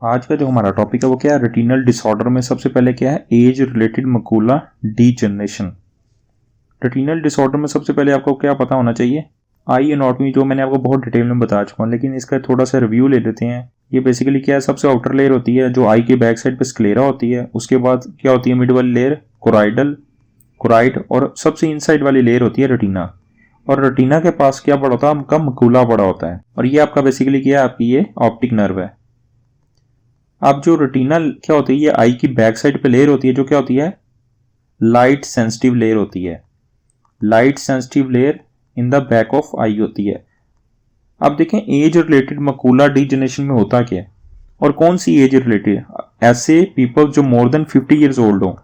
आज का जो हमारा टॉपिक है वो क्या है, रेटिनल डिसऑर्डर में सबसे पहले क्या है, age related macula degeneration. Retinal disorder में सबसे पहले आपको क्या पता होना चाहिए, आई एनाटॉमी, जो मैंने आपको बहुत डिटेल में बता चुका हूँ, लेकिन इसका थोड़ा सा रिव्यू ले लेते हैं। ये बेसिकली क्या है, सबसे आउटर लेयर होती है जो आई के बैक साइड पे स्क्लेरा होती है। उसके बाद क्या होती है, मिड वाली लेयर कोराइड, और सबसे इनसाइड वाली लेयर होती है रेटिना। और रेटिना के पास क्या पड़ा होता है, आपका मकुला पड़ा होता है, और ये आपका बेसिकली क्या है, आपकी ये ऑप्टिक नर्व है। अब जो रेटिना क्या होती है, ये आई की बैक साइड पे लेयर होती है जो क्या होती है, लाइट सेंसिटिव लेयर होती है। Light sensitive layer in the back of eye होती है। अब देखें एज रिलेटेड मकुला डीजनरेशन में होता क्या है, और कौन सी एज रिलेटेड, ऐसे पीपल जो मोर देन 50 ईयर्स ओल्ड हो।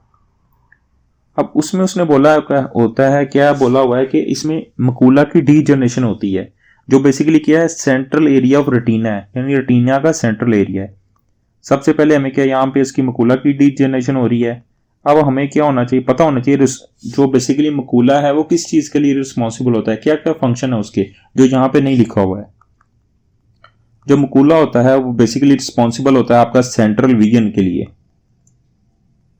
अब उसमें उसने बोला होता है, क्या बोला हुआ है कि इसमें मकुला की डीजनरेशन होती है, जो बेसिकली क्या है, सेंट्रल एरिया ऑफ रेटिना है, यानी रेटिना का सेंट्रल एरिया है। सबसे पहले हमें क्या, यहाँ पे इसकी मकुला की डीजनरेशन हो रही है। अब हमें क्या होना चाहिए, पता होना चाहिए जो बेसिकली मकुला है वो किस चीज के लिए रिस्पॉन्सिबल होता है, क्या क्या फंक्शन है उसके, जो यहाँ पे नहीं लिखा हुआ है। जो मकुला होता है वो बेसिकली रिस्पॉन्सिबल होता है आपका सेंट्रल विजन के लिए।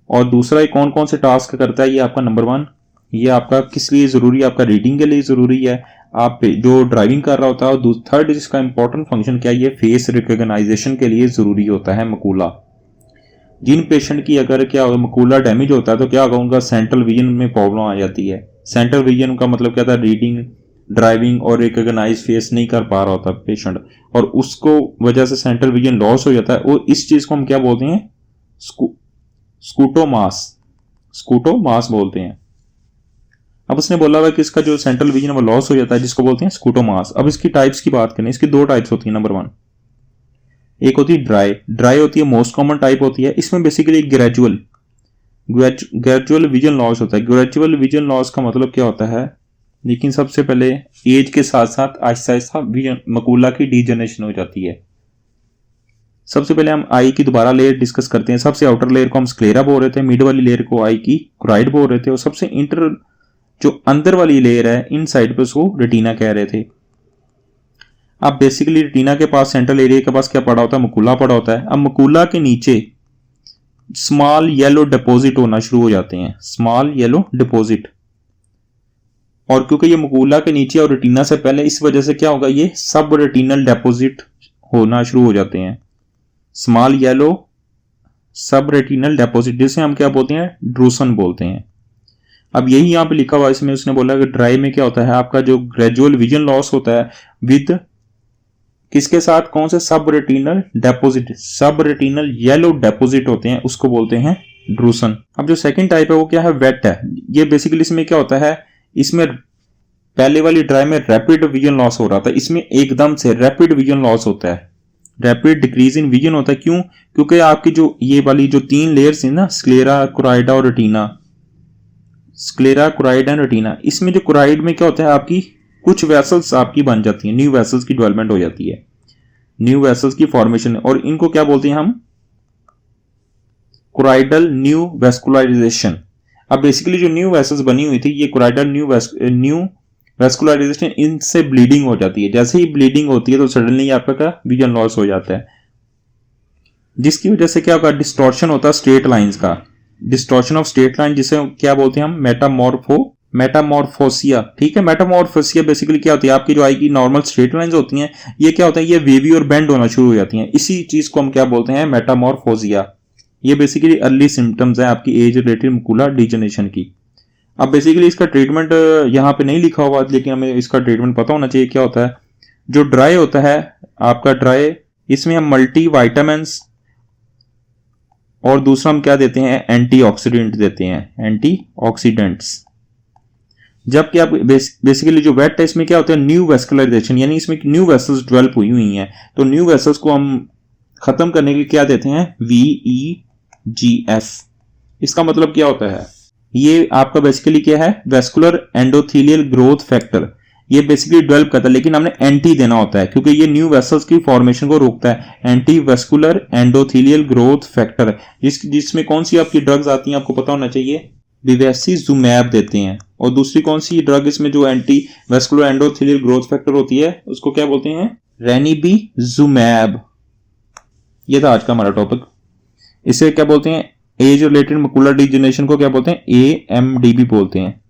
और दूसरा ये कौन कौन से टास्क करता है, ये आपका नंबर 1, ये आपका किस लिए जरूरी है, आपका रीडिंग के लिए जरूरी है, आप जो ड्राइविंग कर रहा होता है। और थर्ड इसका इंपॉर्टेंट फंक्शन क्या है, ये फेस रिकॉग्नाइजेशन के लिए जरूरी होता है मकुला। जिन पेशेंट की अगर क्या होगा, मकुला डैमेज होता है तो क्या होगा, उनका सेंट्रल विजन में प्रॉब्लम आ जाती है। सेंट्रल विजन का मतलब क्या था, रीडिंग, ड्राइविंग और रिकॉग्नाइज फेस नहीं कर पा रहा होता पेशेंट, और उसको वजह से सेंट्रल विजन लॉस हो जाता है। और इस चीज को हम क्या बोलते हैं, स्कूटोमास बोलते हैं। अब उसने बोला हुआ कि इसका जो सेंट्रल विजन वो लॉस हो जाता है, जिसको बोलते हैं स्कूटोमास। अब इसकी टाइप्स की बात करें, इसकी 2 टाइप्स होती है। नंबर 1 एक होती है ड्राई होती है, मोस्ट कॉमन टाइप होती है। इसमें बेसिकली ग्रेजुअल विजन लॉस होता है। ग्रेजुअल विजन लॉस का मतलब क्या होता है, लेकिन सबसे पहले एज के साथ साथ आहिस्ता आहिस्ता मकुला की डीजनरेशन हो जाती है। सबसे पहले हम आई की दोबारा लेयर डिस्कस करते हैं। सबसे आउटर लेयर को हम स्क्लेरा बोल रहे थे, मिड वाली लेयर को आई की कोराइड बोल रहे थे, और सबसे जो अंदर वाली लेयर है इन साइड पे उसको रेटिना कह रहे थे। अब बेसिकली रेटिना के पास सेंट्रल एरिया के पास क्या पड़ा होता है, मकुला पड़ा होता है। अब मकुला के नीचे स्मॉल येलो डिपॉजिट होना शुरू हो जाते हैं, स्मॉल येलो डिपॉजिट। और क्योंकि ये मकुला के नीचे और रेटिना से पहले, इस वजह से क्या होगा, ये सब रेटिनल डिपॉजिट होना शुरू हो जाते हैं। स्मॉल येलो सब रेटिनल डिपॉजिट, जिसे हम क्या बोलते हैं, ड्रूसन बोलते हैं। अब यही यहां पे लिखा हुआ है, इसमें उसने बोला कि ड्राई में क्या होता है, आपका जो ग्रेजुअल विजन लॉस होता है विद किसके साथ, कौन से, सब रेटिनल डिपॉजिट, सब रेटिनल येलो डिपॉजिट होते हैं, उसको बोलते हैं ड्रूसन। अब जो सेकंड टाइप है वो क्या है, वेट है। ये बेसिकली इसमें क्या होता है, इसमें पहले वाली ड्राई में रैपिड विजन लॉस हो रहा था, इसमें एकदम से रैपिड विजन लॉस होता है, रैपिड डिक्रीज इन विजन होता है। क्यों, क्योंकि आपकी जो ये वाली जो 3 लेयर्स है ना, स्क्लेरा, कोराइडा और retina, sclera, choroid and retina, इसमें जो कोराइड में क्या होता है, आपकी कुछ वेसल्स आपकी बन जाती हैं, न्यू वेसल्स की डेवलपमेंट हो जाती है, न्यू वेसल्स की फॉर्मेशन। और इनको क्या बोलते हैं हम, कोराइडल न्यू वेस्कुलराइजेशन। अब बेसिकली जो न्यू वेसल्स बनी हुई थी, ये कोराइडल न्यू वेस्कुलराइजेशन, इनसे ब्लीडिंग हो जाती है। जैसे ही ब्लीडिंग होती है तो सडनली आपका क्या, विजन लॉस हो जाता है, जिसकी वजह से क्या होगा, डिस्टॉर्शन होता है स्ट्रेट लाइंस का, डिस्टॉर्शन ऑफ स्ट्रेट लाइन, जिसे क्या बोलते हैं हम, मेटामॉर्फोसिया। ठीक है, मेटामॉर्फोसिया बेसिकली क्या होती है, आपकी जो आई की नॉर्मल स्ट्रेट लाइंस होती हैं, ये क्या होता है, ये वेवी और बेंड होना शुरू हो जाती हैं। इसी चीज को हम क्या बोलते हैं, मेटामॉर्फोसिया। ये बेसिकली अर्ली सिम्टम्स है आपकी एज रिलेटेड मकुला डीजनरेशन की। अब बेसिकली इसका ट्रीटमेंट यहाँ पे नहीं लिखा हुआ, लेकिन हमें इसका ट्रीटमेंट पता होना चाहिए। क्या होता है, जो ड्राई होता है आपका ड्राई, इसमें हम मल्टी वाइटामिन्स और दूसरा हम क्या देते हैं, एंटीऑक्सीडेंट देते हैं, एंटीऑक्सीडेंट्स। जबकि आप बेसिकली जो वेट है, इसमें क्या होता है, न्यू वेस्कुलराइजेशन, यानी इसमें न्यू वेसल्स डेवलप हुई हैं, तो न्यू वेसल्स को हम खत्म करने के लिए क्या देते हैं, VEGF। इसका मतलब क्या होता है, ये आपका बेसिकली क्या है, वेस्कुलर एंडोथेलियल ग्रोथ फैक्टर, ये बेसिकली डेवलप करता है, लेकिन हमने एंटी देना होता है क्योंकि ये न्यू वेसल्स की फॉर्मेशन को रोकता है। Anti vascular endothelial growth factor, जिसमें कौन सी आपकी ड्रग्स आती हैं, आपको पता होना चाहिए, बिवेसिजुमैब देते हैं। और दूसरी कौन सी ड्रग इसमें जो anti vascular endothelial growth factor होती है, उसको क्या बोलते हैं, रेनिबिजुमैब। ये था आज का हमारा टॉपिक। इसे क्या बोलते हैं, एज रिलेटेड मकुलर डिजनरेशन को क्या बोलते हैं, AMDB बोलते हैं।